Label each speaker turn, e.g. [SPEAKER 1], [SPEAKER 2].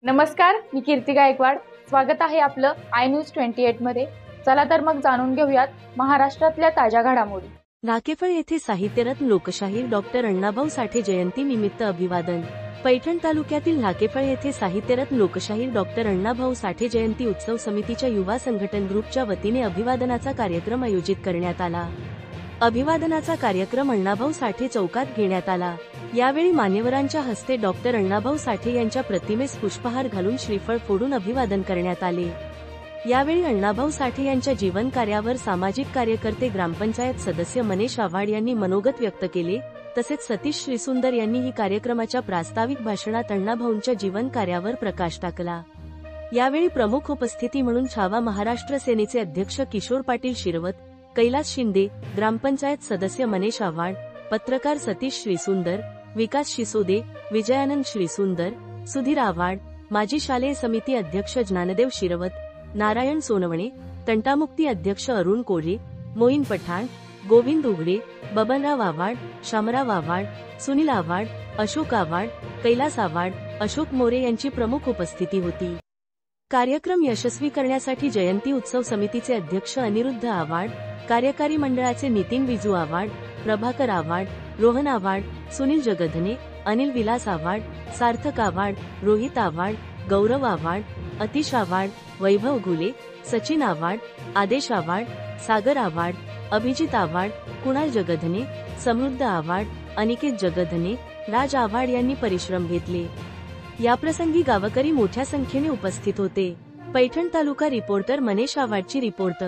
[SPEAKER 1] नमस्कार, मी कीर्ती गायकवाड. स्वागत आहे आपलं आय न्यूज 28 मध्ये. चला तर मग जाणून घेऊयात महाराष्ट्रातल्या ताज्या घडामोडी.
[SPEAKER 2] नाकेफळ येथे साहित्यरत्न लोकशाहीर डॉक्टर अण्णाभाऊ साठे जयंती निमित्त अभिवादन. पैठण तालुक्यातील नाकेफळ येथे साहित्यरत्न लोकशाहीर डॉक्टर अण्णाभाऊ साठे जयंती उत्सव समितीच्या युवा संघटन ग्रुपच्या वतीने अभिवादनाचा कार्यक्रम आयोजित करण्यात आला. अभिवादनाचा कार्यक्रम अण्णाभाऊ साठे चौकात घेण्यात आला. यावेळी मान्यवरांच्या हस्ते डॉक्टर अण्णाभाऊ साठे यांच्या प्रतिमेस पुष्पहार घालून श्रीफळ फोडून अभिवादन करण्यात आले. यावेळी अण्णाभाऊ साठे यांच्या जीवन कार्यावर सामाजिक कार्यकर्ते, ग्रामपंचायत सदस्य मनीष आव्हाड यांनी मनोगत व्यक्त केले. तसेच सतीश श्रीसुंदर यांनीही कार्यक्रमाच्या प्रास्ताविक भाषणात अण्णाभाऊंच्या जीवन कार्यावर प्रकाश टाकला. यावेळी प्रमुख उपस्थिती म्हणून छावा महाराष्ट्र सेनेचे अध्यक्ष किशोर पाटील शिरवत, कैलास शिंदे, ग्रामपंचायत सदस्य मनीष आव्हाड, पत्रकार सतीश श्रीसुंदर, विकास शिसोदे, विजयानंद श्रीसुंदर, सुधीर आव्हाड, माजी शालेय समिती अध्यक्ष ज्ञानदेव शिरवत, नारायण सोनवणे, तंटामुक्ती अध्यक्ष अरुण कोल्हे, मोईन पठाण, गोविंद उघडे, बबनराव आव्हाड, शामराव आव्हाड, सुनील आव्हाड, अशोक आव्हाड, कैलास आव्हाड, अशोक मोरे यांची प्रमुख उपस्थिती होती. कार्यक्रम यशस्वी करण्यासाठी जयंती उत्सव समितीचे अध्यक्ष अनिरुद्ध आव्हाड, कार्यकारी मंडळाचे नितीन विजू आव्हाड, प्रभाकर आव्हाड, रोहन आव्हाड, सुनील जगधने, अनिल विलास आव्हाड, सार्थक आव्हाड, रोहित आव्हाड, गौरव आव्हाड, अतिश आव्हाड, वैभव घुले, सचिन आव्हाड, आदेश आव्हाड, सागर आव्हाड, अभिजित आव्हाड, कुणाल जगधने, समृद्ध आव्हाड, अनिकेत जगधने, राज आव्हाड यांनी परिश्रम घेतले. याप्रसंगी गावकरी मोठ्या संख्येने उपस्थित होते. पैठण तालुका रिपोर्टर मनीष आव्हाडची रिपोर्ट.